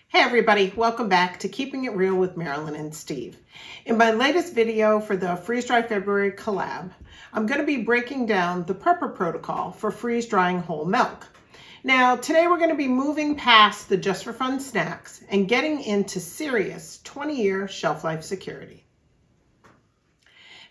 Hey everybody, welcome back to Keeping It Real with Marilyn and Steve. In my latest video for the Freeze Dry February collab, I'm going to be breaking down the prepper protocol for freeze drying whole milk. Now today we're going to be moving past the just for fun snacks and getting into serious 20-year shelf life security.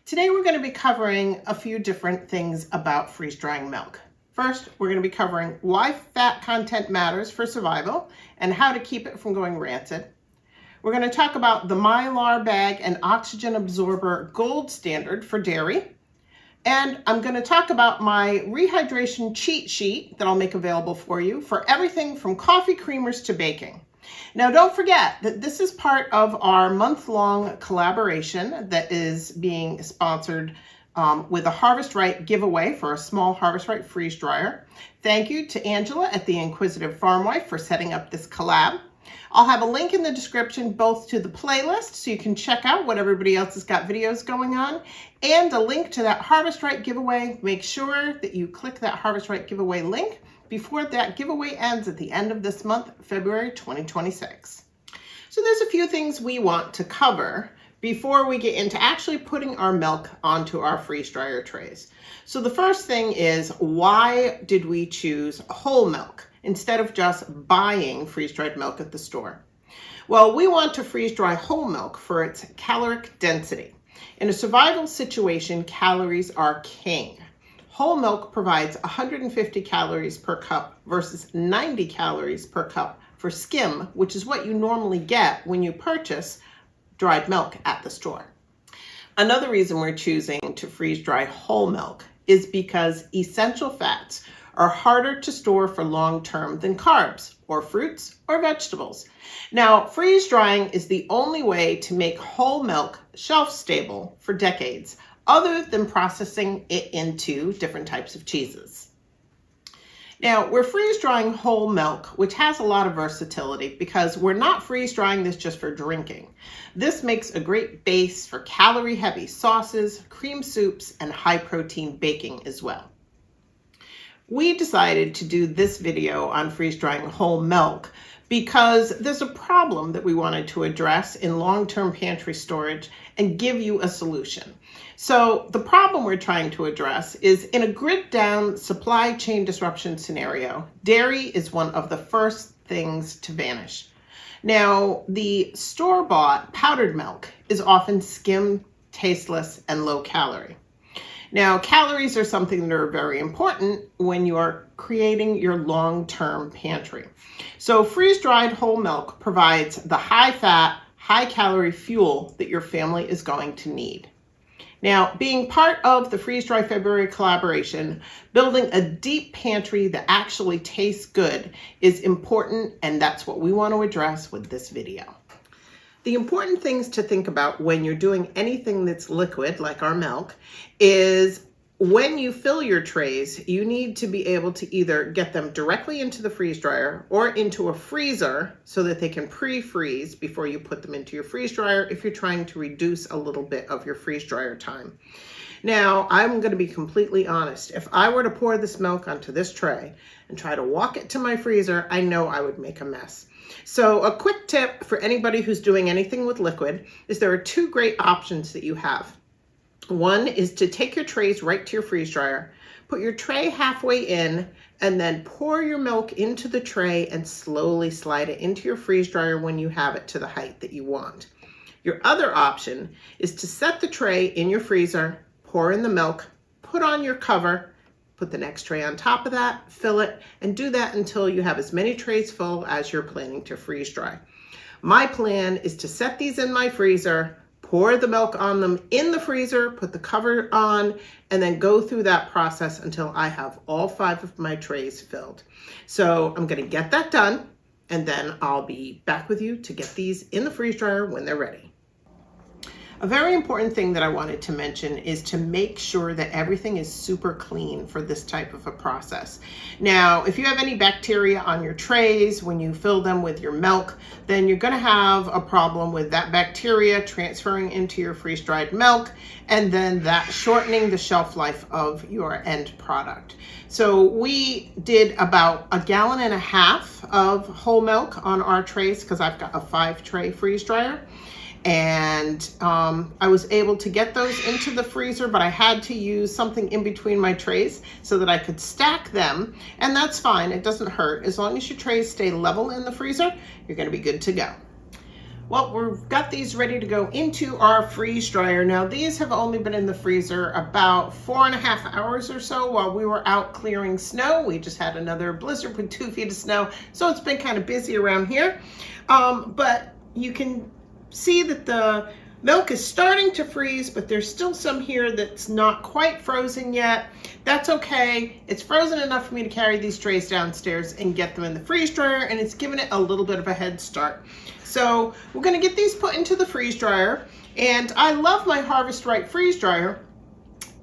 Today we're going to be covering a few different things about freeze drying milk. First, we're going to be covering why fat content matters for survival and how to keep it from going rancid. We're going to talk about the Mylar bag and oxygen absorber gold standard for dairy. And I'm going to talk about my Rehydration cheat sheet that I'll make available for you for everything from coffee creamers to baking. Now, don't forget that this is part of our month-long collaboration that is being sponsored with a Harvest Right giveaway for a small Harvest Right freeze dryer. Thank you to Angela at the Inquisitive Farm Wife for setting up this collab. I'll have a link in the description both to the playlist so you can check out what everybody else has got videos going on, and a link to that Harvest Right giveaway. Make sure that you click that Harvest Right giveaway link before that giveaway ends at the end of this month, February 2026. So there's a few things we want to cover before we get into actually putting our milk onto our freeze dryer trays. So the first thing is, why did we choose whole milk instead of just buying freeze dried milk at the store? Well, we want to freeze dry whole milk for its caloric density. In a survival situation, calories are king. Whole milk provides 150 calories per cup versus 90 calories per cup for skim, which is what you normally get when you purchase dried milk at the store. Another reason we're choosing to freeze dry whole milk is because essential fats are harder to store for long term than carbs or fruits or vegetables. Now, freeze drying is the only way to make whole milk shelf stable for decades, other than processing it into different types of cheeses. Now, we're freeze drying whole milk, which has a lot of versatility because we're not freeze drying this just for drinking. This makes a great base for calorie heavy sauces, cream soups, and high protein baking as well. We decided to do this video on freeze drying whole milk because there's a problem that we wanted to address in long-term pantry storage and give you a solution. So the problem we're trying to address is, in a grid down supply chain disruption scenario, dairy is one of the first things to vanish. Now, the store-bought powdered milk is often skim, tasteless, and low calorie. Now, calories are something that are very important when you are creating your long-term pantry. So freeze-dried whole milk provides the high-fat, high-calorie fuel that your family is going to need. Now, being part of the Freeze Dry February collaboration, building a deep pantry that actually tastes good is important, and that's what we want to address with this video. The important things to think about when you're doing anything that's liquid, like our milk, is when you fill your trays, you need to be able to either get them directly into the freeze dryer or into a freezer so that they can pre-freeze before you put them into your freeze dryer if you're trying to reduce a little bit of your freeze dryer time. Now, I'm going to be completely honest. If I were to pour this milk onto this tray and try to walk it to my freezer, I know I would make a mess. So a quick tip for anybody who's doing anything with liquid is there are two great options that you have. One is to take your trays right to your freeze dryer, put your tray halfway in, and then pour your milk into the tray and slowly slide it into your freeze dryer when you have it to the height that you want. Your other option is to set the tray in your freezer, pour in the milk, put on your cover, put the next tray on top of that, fill it, and do that until you have as many trays full as you're planning to freeze dry. My plan is to set these in my freezer, pour the milk on them in the freezer, put the cover on, and then go through that process until I have all 5 of my trays filled. So I'm going to get that done, and then I'll be back with you to get these in the freeze dryer when they're ready. A very important thing that I wanted to mention is to make sure that everything is super clean for this type of a process. Now, if you have any bacteria on your trays when you fill them with your milk, then you're going to have a problem with that bacteria transferring into your freeze-dried milk, and then that shortening the shelf life of your end product. So we did about 1.5 gallons of whole milk on our trays because I've got a 5-tray freeze dryer. And I was able to get those into the freezer, but I had to use something in between my trays so that I could stack them, and that's fine. It doesn't hurt. As long as your trays stay level in the freezer, you're going to be good to go. Well, we've got these ready to go into our freeze dryer. Now, these have only been in the freezer about 4.5 hours or so while we were out clearing snow. We just had another blizzard with 2 feet of snow, so it's been kind of busy around here. But you can see that the milk is starting to freeze, but there's still some here that's not quite frozen yet. That's okay. It's frozen enough for me to carry these trays downstairs and get them in the freeze dryer, and it's given it a little bit of a head start. So we're going to get these put into the freeze dryer, and I love my Harvest Right freeze dryer.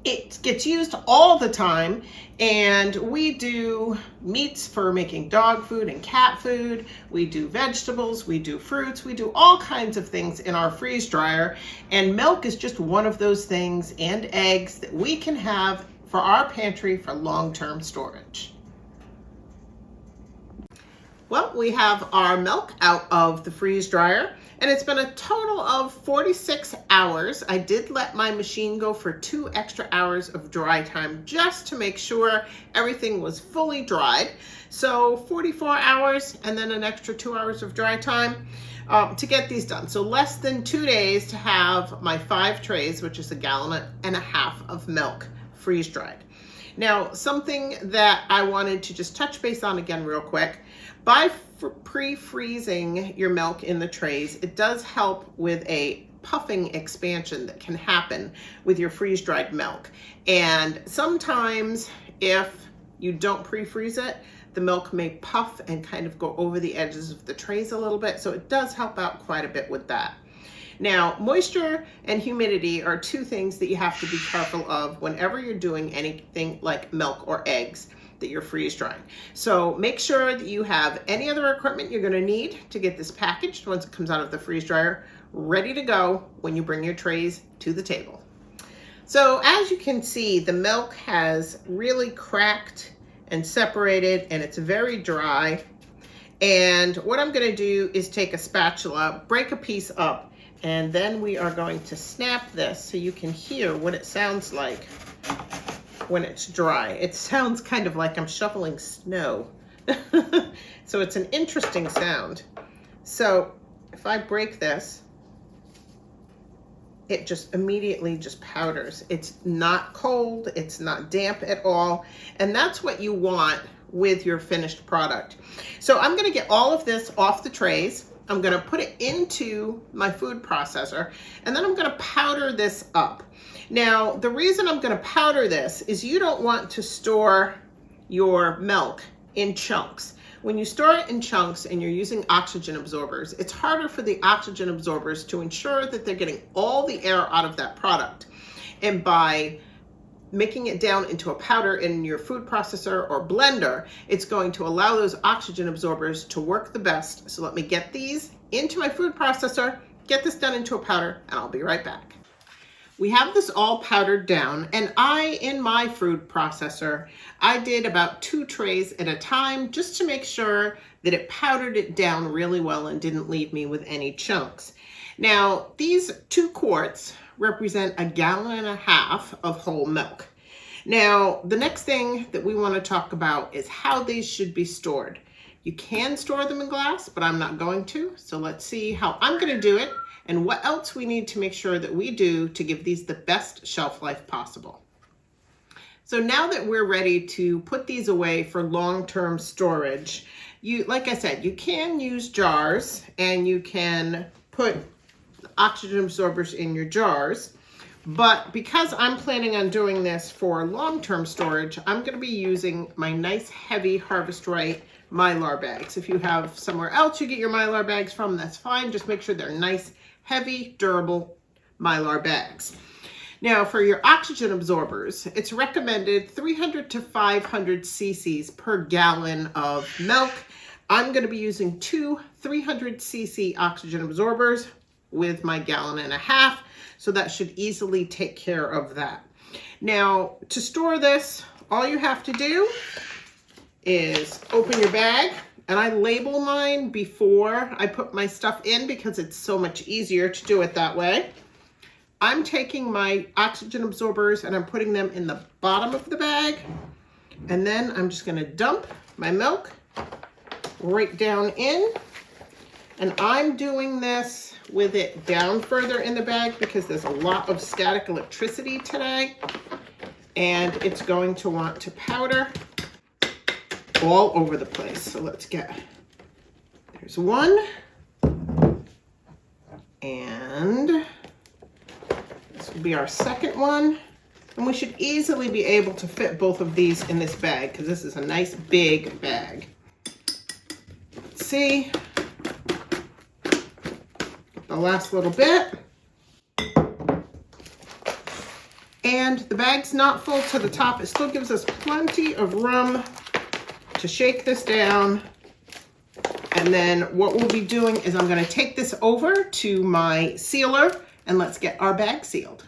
It gets used all the time, and we do meats for making dog food and cat food. We do vegetables, we do fruits, we do all kinds of things in our freeze dryer, and milk is just one of those things, and eggs that we can have for our pantry for long-term storage. Well, we have our milk out of the freeze dryer, and it's been a total of 46 hours. I did let my machine go for 2 extra hours of dry time just to make sure everything was fully dried. So 44 hours and then an extra 2 hours of dry time to get these done. So less than 2 days to have my 5 trays, which is 1.5 gallons of milk freeze dried. Now, something that I wanted to just touch base on again real quick. By pre-freezing your milk in the trays, it does help with a puffing expansion that can happen with your freeze-dried milk. And sometimes if you don't pre-freeze it, the milk may puff and kind of go over the edges of the trays a little bit. So it does help out quite a bit with that. Now, moisture and humidity are 2 things that you have to be careful of whenever you're doing anything like milk or eggs that you're freeze drying. So make sure that you have any other equipment you're going to need to get this packaged once it comes out of the freeze dryer, ready to go when you bring your trays to the table. So as you can see, the milk has really cracked and separated, and it's very dry. And what I'm going to do is take a spatula, break a piece up, and then we are going to snap this so you can hear what it sounds like when it's dry. It sounds kind of like I'm shoveling snow. So it's an interesting sound. So if I break this, it just immediately just powders. It's not cold, it's not damp at all, and that's what you want with your finished product. So I'm gonna get all of this off the trays. I'm gonna put it into my food processor, and then I'm gonna powder this up. Now, the reason I'm gonna powder this is you don't want to store your milk in chunks. When you store it in chunks and you're using oxygen absorbers, it's harder for the oxygen absorbers to ensure that they're getting all the air out of that product. And by making it down into a powder in your food processor or blender, it's going to allow those oxygen absorbers to work the best. So let me get these into my food processor, get this done into a powder, and I'll be right back. We have this all powdered down, and in my food processor, I did about 2 trays at a time just to make sure that it powdered it down really well and didn't leave me with any chunks. Now, these 2 quarts represent 1.5 gallons of whole milk. Now, the next thing that we want to talk about is how these should be stored. You can store them in glass, but I'm not going to. So let's see how I'm going to do it and what else we need to make sure that we do to give these the best shelf life possible. So now that we're ready to put these away for long-term storage, like I said, you can use jars and you can put oxygen absorbers in your jars. But because I'm planning on doing this for long-term storage, I'm going to be using my nice heavy Harvest Right Mylar bags. If you have somewhere else you get your Mylar bags from, that's fine. Just make sure they're nice, heavy, durable Mylar bags. Now for your oxygen absorbers, it's recommended 300 to 500 cc's per gallon of milk. I'm going to be using two 300 cc oxygen absorbers with my 1.5 gallons, so that should easily take care of that. Now to store this, all you have to do is open your bag, and I label mine before I put my stuff in because it's so much easier to do it that way. I'm taking my oxygen absorbers and I'm putting them in the bottom of the bag, and then I'm just going to dump my milk right down in, and I'm doing this with it down further in the bag because there's a lot of static electricity today, and it's going to want to powder all over the place. So let's get, there's one, and this will be our second one, and we should easily be able to fit both of these in this bag because this is a nice big bag. Let's see, the last little bit, and the bag's not full to the top. It still gives us plenty of room to shake this down. And then what we'll be doing is I'm going to take this over to my sealer, and let's get our bag sealed.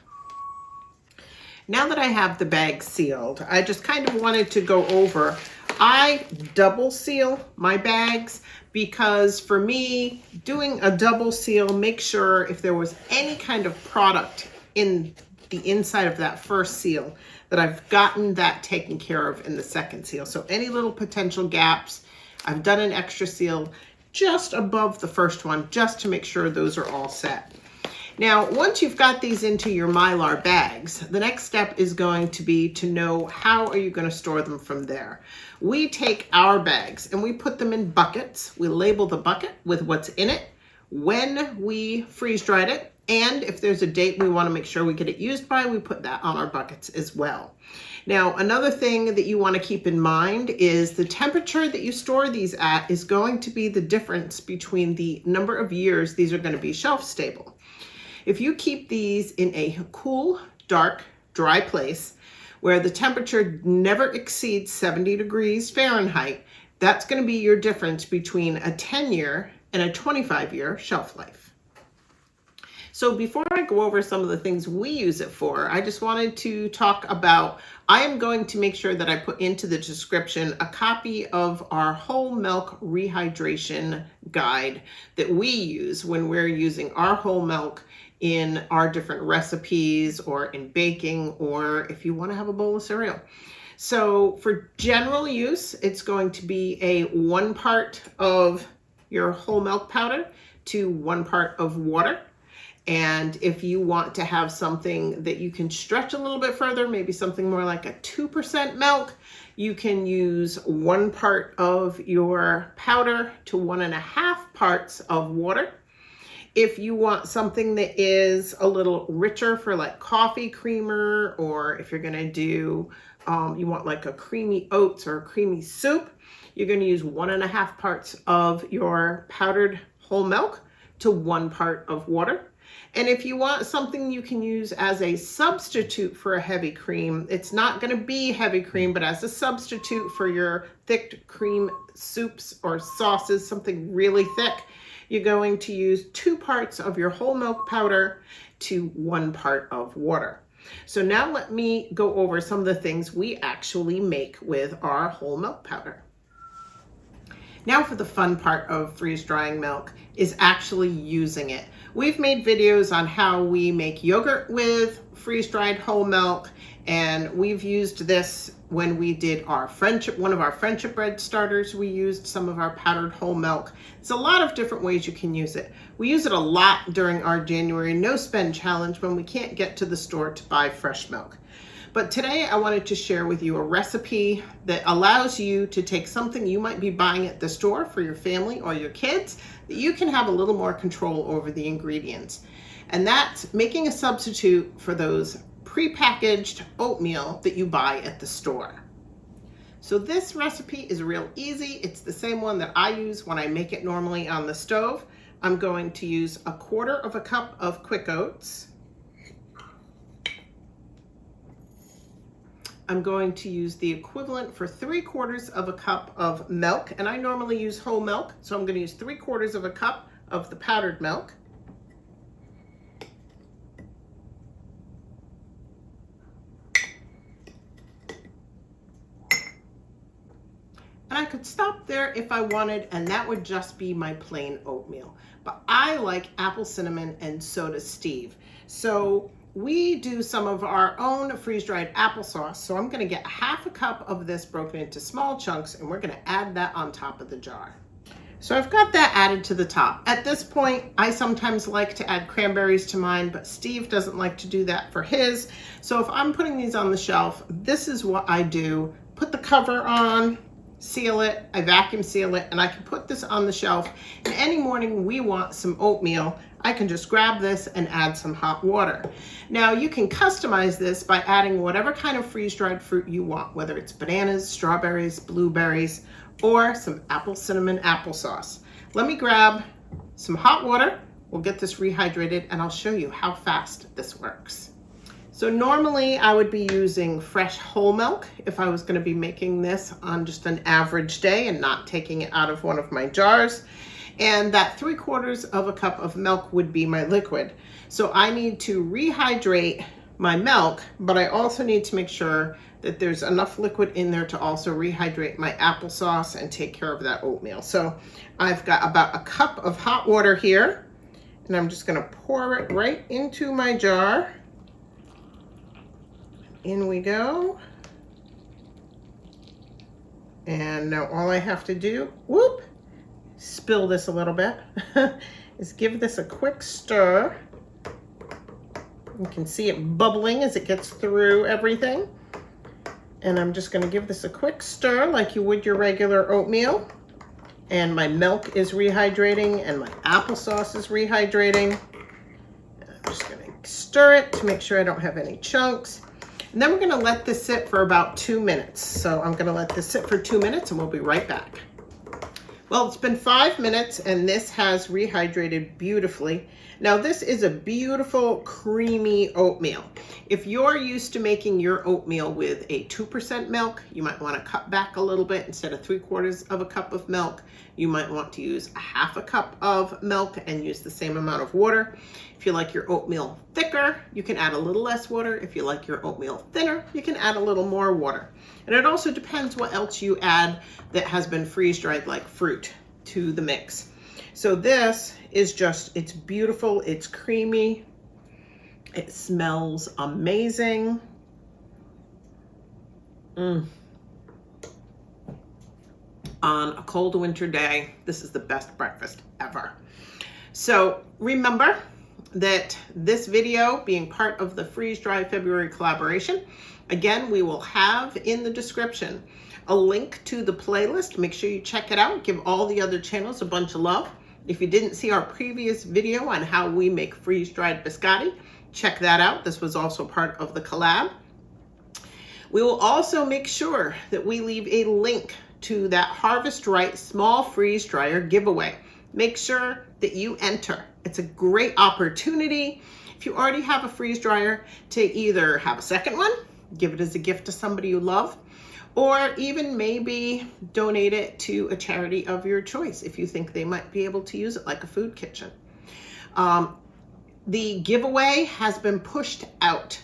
Now that I have the bag sealed, I just kind of wanted to go over, I double seal my bags because for me, doing a double seal, make sure if there was any kind of product in the inside of that first seal that I've gotten that taken care of in the second seal. So any little potential gaps, I've done an extra seal just above the first one just to make sure those are all set. Now, once you've got these into your Mylar bags, the next step is going to be to know how are you going to store them from there. We take our bags and we put them in buckets. We label the bucket with what's in it, when we freeze dried it, and if there's a date we want to make sure we get it used by, we put that on our buckets as well. Now, another thing that you want to keep in mind is the temperature that you store these at is going to be the difference between the number of years these are going to be shelf stable. If you keep these in a cool, dark, dry place where the temperature never exceeds 70 degrees Fahrenheit, that's going to be your difference between a 10-year and a 25-year shelf life. So before I go over some of the things we use it for, I just wanted to talk about, I am going to make sure that I put into the description a copy of our whole milk rehydration guide that we use when we're using our whole milk in our different recipes or in baking, or if you want to have a bowl of cereal. So for general use, it's going to be a 1 part of your whole milk powder to 1 part of water. And if you want to have something that you can stretch a little bit further, maybe something more like a 2% milk, you can use 1 part of your powder to 1.5 parts of water. If you want something that is a little richer for like coffee creamer, or if you're gonna do, you want like a creamy oats or a creamy soup, you're gonna use 1.5 parts of your powdered whole milk to 1 part of water. And if you want something you can use as a substitute for a heavy cream, it's not going to be heavy cream, but as a substitute for your thick cream soups or sauces, something really thick, you're going to use 2 parts of your whole milk powder to 1 part of water. So now let me go over some of the things we actually make with our whole milk powder. Now for the fun part of freeze drying milk is actually using it. We've made videos on how we make yogurt with freeze-dried whole milk, and we've used this when we did our one of our friendship bread starters. We used some of our powdered whole milk. There's a lot of different ways you can use it. We use it a lot during our January no spend challenge when we can't get to the store to buy fresh milk. But today I wanted to share with you a recipe that allows you to take something you might be buying at the store for your family or your kids, that you can have a little more control over the ingredients. And that's making a substitute for those prepackaged oatmeal that you buy at the store. So this recipe is real easy. It's the same one that I use when I make it normally on the stove. I'm going to use 1/4 cup of quick oats. I'm going to use the equivalent for 3/4 of a cup of milk, and I normally use whole milk, so I'm going to use 3/4 of a cup of the powdered milk. And I could stop there if I wanted, and that would just be my plain oatmeal. But I like apple cinnamon, and so does Steve. So we do some of our own freeze-dried applesauce. So I'm gonna get 1/2 cup of this broken into small chunks, and we're gonna add that on top of the jar. So I've got that added to the top. At this point, I sometimes like to add cranberries to mine, but Steve doesn't like to do that for his. So if I'm putting these on the shelf, this is what I do. Put the cover on, seal it, I vacuum seal it, and I can put this on the shelf. And any morning we want some oatmeal, I can just grab this and add some hot water. Now you can customize this by adding whatever kind of freeze-dried fruit you want, whether it's bananas, strawberries, blueberries, or some apple cinnamon applesauce. Let me grab some hot water, we'll get this rehydrated, and I'll show you how fast this works. So normally I would be using fresh whole milk if I was going to be making this on just an average day and not taking it out of one of my jars. And that 3/4 of a cup of milk would be my liquid. So I need to rehydrate my milk, but I also need to make sure that there's enough liquid in there to also rehydrate my applesauce and take care of that oatmeal. So I've got about a cup of hot water here, and I'm just going to pour it right into my jar. In we go. And now all I have to do, whoop, spill this a little bit, is give this a quick stir. You can see it bubbling as it gets through everything. And I'm just going to give this a quick stir like you would your regular oatmeal. And my milk is rehydrating and my applesauce is rehydrating. I'm just going to stir it to make sure I don't have any chunks. And then we're going to let this sit for about 2 minutes. So I'm going to let this sit for 2 minutes and we'll be right back. Well, it's been 5 minutes and this has rehydrated beautifully. Now this is a beautiful creamy oatmeal. If you're used to making your oatmeal with a 2% milk, you might want to cut back a little bit. Instead of 3/4 of a cup of milk, you might want to use 1/2 cup of milk and use the same amount of water. If you like your oatmeal thicker, you can add a little less water. If you like your oatmeal thinner, you can add a little more water. And it also depends what else you add that has been freeze-dried, like fruit, to the mix. So this is just, it's beautiful, it's creamy, it smells amazing. On a cold winter day, this is the best breakfast ever. So remember that this video being part of the Freeze Dry February collaboration, again, we will have in the description a link to the playlist. Make sure you check it out. Give all the other channels a bunch of love. If you didn't see our previous video on how we make freeze-dried biscotti, check that out. This was also part of the collab. We will also make sure that we leave a link to that Harvest Right small freeze dryer giveaway. Make sure that you enter. It's a great opportunity, if you already have a freeze dryer, to either have a second one, give it as a gift to somebody you love, or even maybe donate it to a charity of your choice if you think they might be able to use it, like a food kitchen. The giveaway has been pushed out.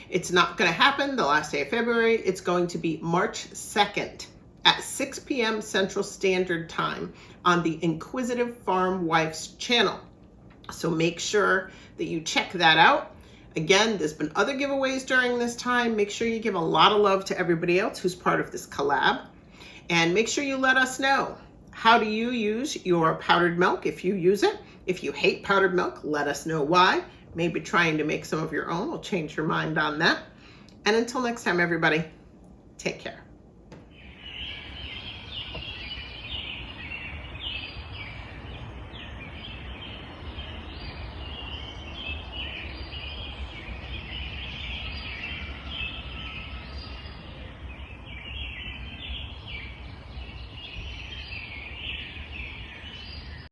It's not going to happen the last day of February. It's going to be March 2nd at 6 p.m. Central Standard Time on the Inquisitive Farm Wives channel. So make sure that you check that out. Again, there's been other giveaways during this time. Make sure you give a lot of love to everybody else who's part of this collab. And make sure you let us know, how do you use your powdered milk if you use it? If you hate powdered milk, let us know why. Maybe trying to make some of your own will change your mind on that. And until next time, everybody, take care.